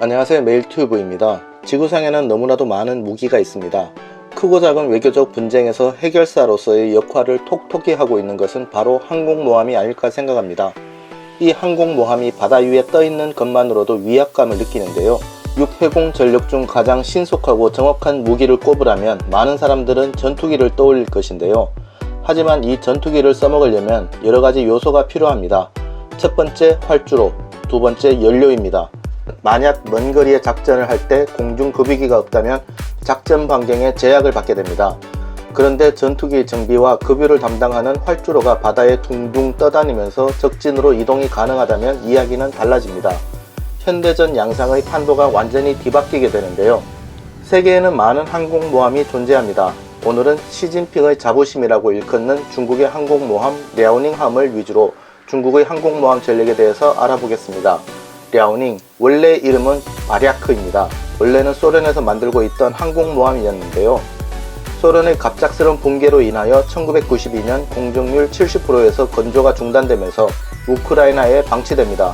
안녕하세요, 메일튜브입니다. 지구상에는 너무나도 많은 무기가 있습니다. 크고 작은 외교적 분쟁에서 해결사로서의 역할을 톡톡히 하고 있는 것은 바로 항공모함이 아닐까 생각합니다. 이 항공모함이 바다 위에 떠있는 것만으로도 위압감을 느끼는데요. 육해공 전력 중 가장 신속하고 정확한 무기를 꼽으라면 많은 사람들은 전투기를 떠올릴 것인데요. 하지만 이 전투기를 써먹으려면 여러가지 요소가 필요합니다. 첫 번째 활주로, 두 번째 연료입니다. 만약 먼 거리의 작전을 할 때 공중 급유기가 없다면 작전 반경에 제약을 받게 됩니다. 그런데 전투기 정비와 급유를 담당하는 활주로가 바다에 둥둥 떠다니면서 적진으로 이동이 가능하다면 이야기는 달라집니다. 현대전 양상의 판도가 완전히 뒤바뀌게 되는데요. 세계에는 많은 항공모함이 존재합니다. 오늘은 시진핑의 자부심이라고 일컫는 중국의 항공모함 랴오닝함을 위주로 중국의 항공모함 전력에 대해서 알아보겠습니다. 랴오닝, 원래 이름은 바랴크입니다. 원래는 소련에서 만들고 있던 항공모함이었는데요. 소련의 갑작스러운 붕괴로 인하여 1992년 공정률 70%에서 건조가 중단되면서 우크라이나에 방치됩니다.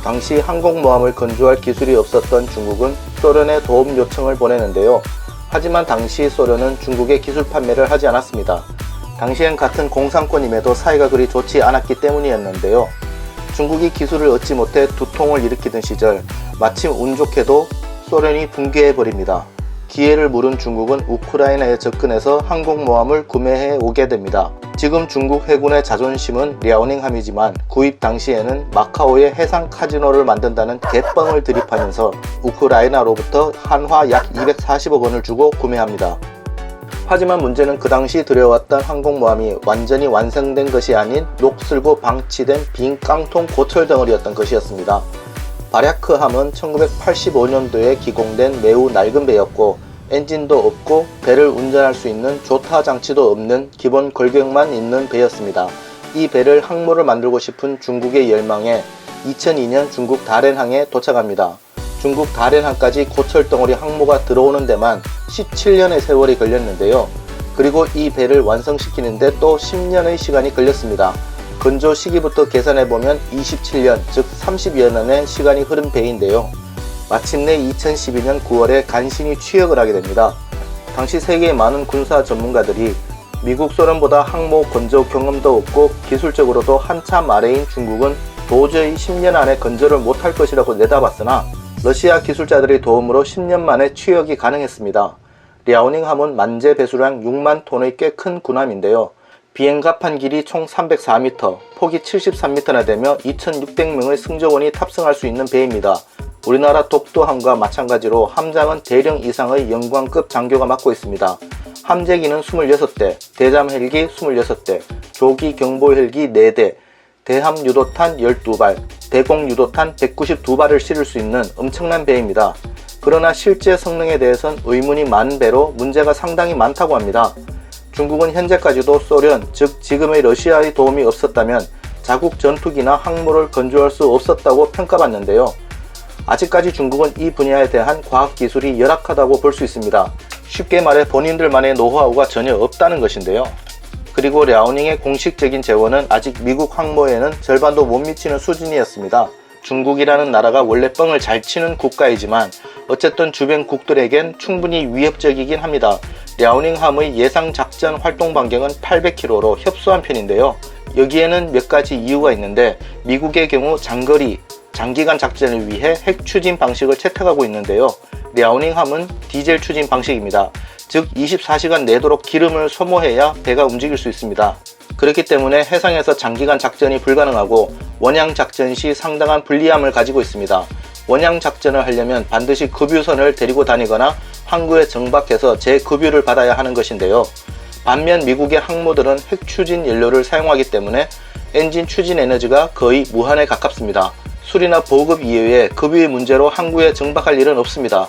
당시 항공모함을 건조할 기술이 없었던 중국은 소련에 도움 요청을 보내는데요. 하지만 당시 소련은 중국에 기술 판매를 하지 않았습니다. 당시엔 같은 공산권임에도 사이가 그리 좋지 않았기 때문이었는데요. 중국이 기술을 얻지 못해 두통을 일으키던 시절 마침 운 좋게도 소련이 붕괴해버립니다. 기회를 물은 중국은 우크라이나에 접근해서 항공모함을 구매해 오게 됩니다. 지금 중국 해군의 자존심은 랴오닝함이지만 구입 당시에는 마카오의 해상 카지노를 만든다는 개뻥을 들이파면서 우크라이나로부터 한화 약 240억 원을 주고 구매합니다. 하지만 문제는 그 당시 들여왔던 항공모함이 완전히 완성된 것이 아닌 녹슬고 방치된 빈 깡통 고철 덩어리였던 것이었습니다. 바랴크함은 1985년도에 기공된 매우 낡은 배였고 엔진도 없고 배를 운전할 수 있는 조타 장치도 없는 기본 골격만 있는 배였습니다. 이 배를 항모를 만들고 싶은 중국의 열망에 2002년 중국 다롄항에 도착합니다. 중국 다롄항까지 고철덩어리 항모가 들어오는 데만 17년의 세월이 걸렸는데요. 그리고 이 배를 완성시키는데 또 10년의 시간이 걸렸습니다. 건조 시기부터 계산해보면 27년, 즉 30여 년의 시간이 흐른 배인데요. 마침내 2012년 9월에 간신히 취역을 하게 됩니다. 당시 세계의 많은 군사 전문가들이 미국, 소련보다 항모 건조 경험도 없고 기술적으로도 한참 아래인 중국은 도저히 10년 안에 건조를 못할 것이라고 내다봤으나 러시아 기술자들의 도움으로 10년 만에 취역이 가능했습니다. 랴오닝함은 만재 배수량 6만 톤의 꽤 큰 군함인데요. 비행갑판 길이 총 304m, 폭이 73m나 되며 2600명의 승조원이 탑승할 수 있는 배입니다. 우리나라 독도함과 마찬가지로 함장은 대령 이상의 영광급 장교가 맡고 있습니다. 함재기는 26대, 대잠 헬기 26대, 조기 경보 헬기 4대, 대함 유도탄 12발, 대공 유도탄 192발을 실을 수 있는 엄청난 배입니다. 그러나 실제 성능에 대해선 의문이 많은 배로 문제가 상당히 많다고 합니다. 중국은 현재까지도 소련, 즉 지금의 러시아의 도움이 없었다면 자국 전투기나 항모를 건조할 수 없었다고 평가받는데요. 아직까지 중국은 이 분야에 대한 과학기술이 열악하다고 볼 수 있습니다. 쉽게 말해 본인들만의 노하우가 전혀 없다는 것인데요. 그리고 랴오닝의 공식적인 재원은 아직 미국 항모에는 절반도 못 미치는 수준이었습니다. 중국이라는 나라가 원래 뻥을 잘 치는 국가이지만 어쨌든 주변 국들에겐 충분히 위협적이긴 합니다. 랴오닝함의 예상 작전 활동 반경은 800km로 협소한 편인데요. 여기에는 몇 가지 이유가 있는데 미국의 경우 장거리, 장기간 작전을 위해 핵 추진 방식을 채택하고 있는데요. 랴오닝함은 디젤 추진 방식입니다. 즉 24시간 내도록 기름을 소모해야 배가 움직일 수 있습니다. 그렇기 때문에 해상에서 장기간 작전이 불가능하고 원양 작전 시 상당한 불리함을 가지고 있습니다. 원양 작전을 하려면 반드시 급유선을 데리고 다니거나 항구에 정박해서 재급유를 받아야 하는 것인데요. 반면 미국의 항모들은 핵 추진 연료를 사용하기 때문에 엔진 추진 에너지가 거의 무한에 가깝습니다. 수리나 보급 이외에 급유의 문제로 항구에 정박할 일은 없습니다.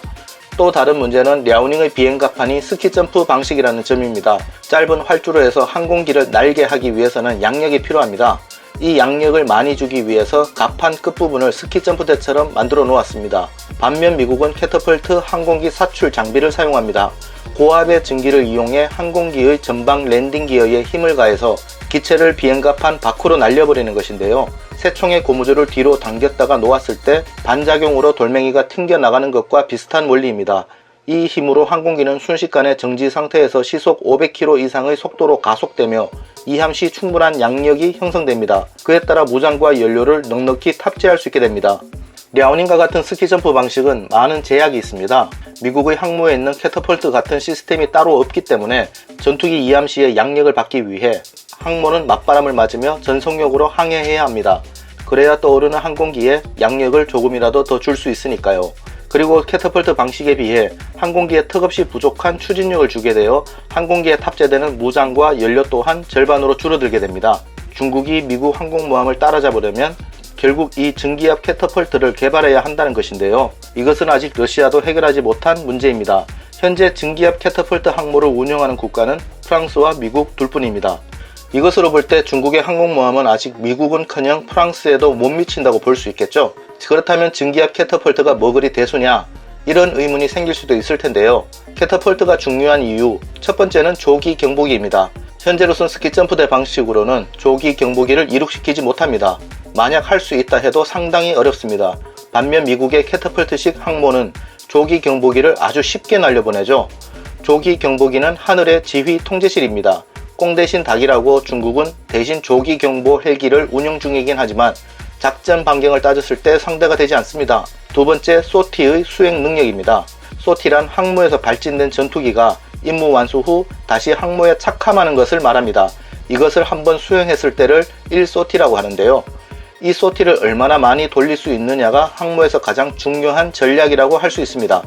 또 다른 문제는 랴오닝의 비행갑판이 스키점프 방식이라는 점입니다. 짧은 활주로에서 항공기를 날게 하기 위해서는 양력이 필요합니다. 이 양력을 많이 주기 위해서 갑판 끝부분을 스키점프대처럼 만들어 놓았습니다. 반면 미국은 캐터펄트 항공기 사출 장비를 사용합니다. 고압의 전기를 이용해 항공기의 전방 랜딩 기어에 힘을 가해서 기체를 비행갑판 밖으로 날려버리는 것인데요. 새 총의 고무줄을 뒤로 당겼다가 놓았을 때 반작용으로 돌멩이가 튕겨나가는 것과 비슷한 원리입니다. 이 힘으로 항공기는 순식간에 정지 상태에서 시속 500km 이상의 속도로 가속되며 이함시 충분한 양력이 형성됩니다. 그에 따라 무장과 연료를 넉넉히 탑재할 수 있게 됩니다. 랴오닝과 같은 스키점프 방식은 많은 제약이 있습니다. 미국의 항모에 있는 캐터펄트 같은 시스템이 따로 없기 때문에 전투기 이함시의 양력을 받기 위해 항모는 맞바람을 맞으며 전속력으로 항해해야 합니다. 그래야 떠오르는 항공기에 양력을 조금이라도 더 줄 수 있으니까요. 그리고 캐터펄트 방식에 비해 항공기에 턱없이 부족한 추진력을 주게 되어 항공기에 탑재되는 무장과 연료 또한 절반으로 줄어들게 됩니다. 중국이 미국 항공모함을 따라잡으려면 결국 이 증기압 캐터펄트를 개발해야 한다는 것인데요. 이것은 아직 러시아도 해결하지 못한 문제입니다. 현재 증기압 캐터펄트 항모를 운영하는 국가는 프랑스와 미국 둘뿐입니다. 이것으로 볼 때 중국의 항공모함은 아직 미국은커녕 프랑스에도 못 미친다고 볼 수 있겠죠. 그렇다면 증기압 캐터펄트가 뭐 그리 대수냐? 이런 의문이 생길 수도 있을 텐데요. 캐터펄트가 중요한 이유, 첫 번째는 조기 경보기입니다. 현재로선 스키점프대 방식으로는 조기 경보기를 이룩시키지 못합니다. 만약 할 수 있다 해도 상당히 어렵습니다. 반면 미국의 캐터펄트식 항모는 조기 경보기를 아주 쉽게 날려보내죠. 조기 경보기는 하늘의 지휘 통제실입니다. 꽁 대신 닭이라고 중국은 대신 조기 경보 헬기를 운영 중이긴 하지만 작전 반경을 따졌을 때 상대가 되지 않습니다. 두 번째, 소티의 수행 능력입니다. 소티란 항모에서 발진된 전투기가 임무 완수 후 다시 항모에 착함하는 것을 말합니다. 이것을 한번 수행했을 때를 1소티라고 하는데요. 이 소티를 얼마나 많이 돌릴 수 있느냐가 항모에서 가장 중요한 전략이라고 할 수 있습니다.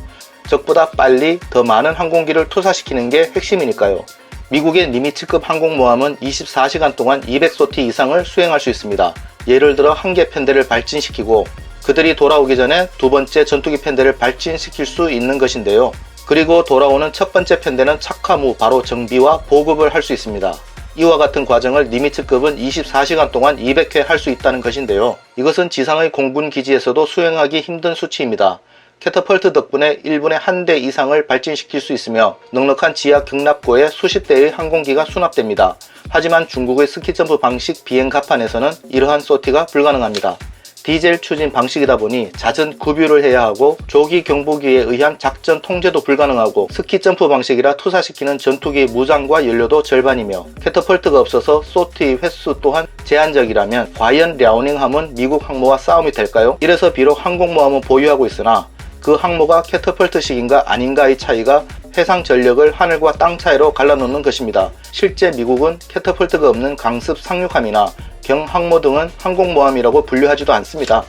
적보다 빨리 더 많은 항공기를 투사시키는 게 핵심이니까요. 미국의 니미츠급 항공모함은 24시간 동안 200소티 이상을 수행할 수 있습니다. 예를 들어 한 개 편대를 발진시키고 그들이 돌아오기 전에 두 번째 전투기 편대를 발진시킬 수 있는 것인데요. 그리고 돌아오는 첫 번째 편대는 착함 후 바로 정비와 보급을 할 수 있습니다. 이와 같은 과정을 니미츠급은 24시간 동안 200회 할 수 있다는 것인데요. 이것은 지상의 공군 기지에서도 수행하기 힘든 수치입니다. 캐터펄트 덕분에 1분에 한 대 이상을 발진시킬 수 있으며 넉넉한 지하 경납고에 수십 대의 항공기가 수납됩니다. 하지만 중국의 스키점프 방식 비행 갑판에서는 이러한 소티가 불가능합니다. 디젤 추진 방식이다 보니 잦은 구비를 해야 하고 조기 경보기에 의한 작전 통제도 불가능하고 스키점프 방식이라 투사시키는 전투기의 무장과 연료도 절반이며 캐터펄트가 없어서 소티 횟수 또한 제한적이라면 과연 랴오닝함은 미국 항모와 싸움이 될까요? 이래서 비록 항공모함은 보유하고 있으나 그 항모가 캐터펄트식인가 아닌가의 차이가 해상 전력을 하늘과 땅 차이로 갈라놓는 것입니다. 실제 미국은 캐터펄트가 없는 강습 상륙함이나 경항모 등은 항공모함이라고 분류하지도 않습니다.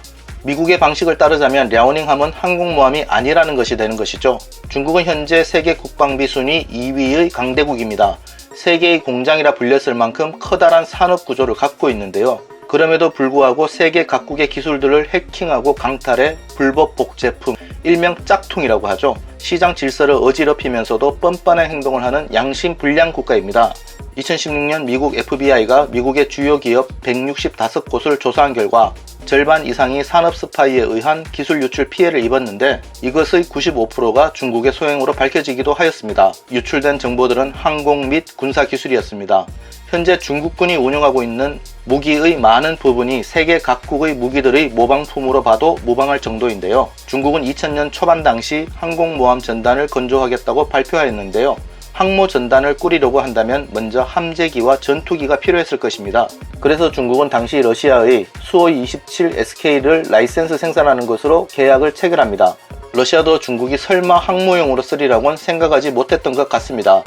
미국의 방식을 따르자면 랴오닝함은 항공모함이 아니라는 것이 되는 것이죠. 중국은 현재 세계 국방비 순위 2위의 강대국입니다. 세계의 공장이라 불렸을 만큼 커다란 산업 구조를 갖고 있는데요. 그럼에도 불구하고 세계 각국의 기술들을 해킹하고 강탈해 불법 복제품, 일명 짝퉁이라고 하죠. 시장 질서를 어지럽히면서도 뻔뻔한 행동을 하는 양심불량 국가입니다. 2016년 미국 FBI가 미국의 주요 기업 165곳을 조사한 결과 절반 이상이 산업 스파이에 의한 기술 유출 피해를 입었는데 이것의 95%가 중국의 소행으로 밝혀지기도 하였습니다. 유출된 정보들은 항공 및 군사 기술이었습니다. 현재 중국군이 운영하고 있는 무기의 많은 부분이 세계 각국의 무기들의 모방품으로 봐도 무방할 정도인데요. 중국은 2000년 초반 당시 항공모함 전단을 건조하겠다고 발표하였는데요. 항모 전단을 꾸리려고 한다면 먼저 함재기와 전투기가 필요했을 것입니다. 그래서 중국은 당시 러시아의 수호이 27SK를 라이센스 생산하는 것으로 계약을 체결합니다. 러시아도 중국이 설마 항모용으로 쓰리라고는 생각하지 못했던 것 같습니다.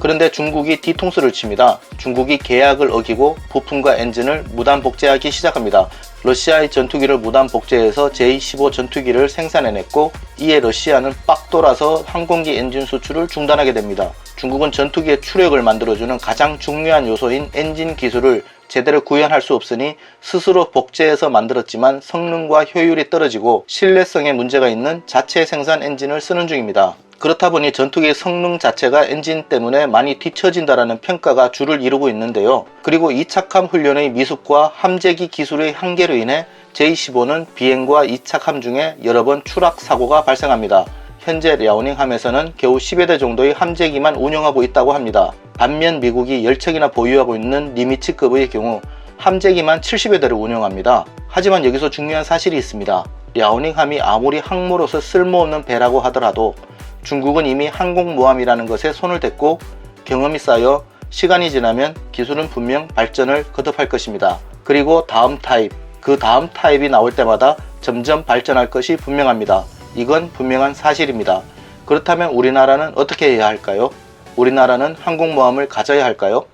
그런데 중국이 뒤통수를 칩니다. 중국이 계약을 어기고 부품과 엔진을 무단 복제하기 시작합니다. 러시아의 전투기를 무단 복제해서 J-15 전투기를 생산해냈고 이에 러시아는 빡 돌아서 항공기 엔진 수출을 중단하게 됩니다. 중국은 전투기의 추력을 만들어주는 가장 중요한 요소인 엔진 기술을 제대로 구현할 수 없으니 스스로 복제해서 만들었지만 성능과 효율이 떨어지고 신뢰성에 문제가 있는 자체 생산 엔진을 쓰는 중입니다. 그렇다 보니 전투기의 성능 자체가 엔진 때문에 많이 뒤처진다라는 평가가 주를 이루고 있는데요. 그리고 이착함 훈련의 미숙과 함재기 기술의 한계로 인해 J-15는 비행과 이착함 중에 여러 번 추락 사고가 발생합니다. 현재 랴오닝함에서는 겨우 10여 대 정도의 함재기만 운영하고 있다고 합니다. 반면 미국이 10척이나 보유하고 있는 니미츠급의 경우 함재기만 70여 대를 운영합니다. 하지만 여기서 중요한 사실이 있습니다. 랴오닝함이 아무리 항모로서 쓸모없는 배라고 하더라도 중국은 이미 항공모함이라는 것에 손을 댔고 경험이 쌓여 시간이 지나면 기술은 분명 발전을 거듭할 것입니다. 그리고 다음 타입, 그 다음 타입이 나올 때마다 점점 발전할 것이 분명합니다. 이건 분명한 사실입니다. 그렇다면 우리나라는 어떻게 해야 할까요? 우리나라는 항공모함을 가져야 할까요?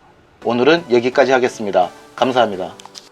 오늘은 여기까지 하겠습니다. 감사합니다.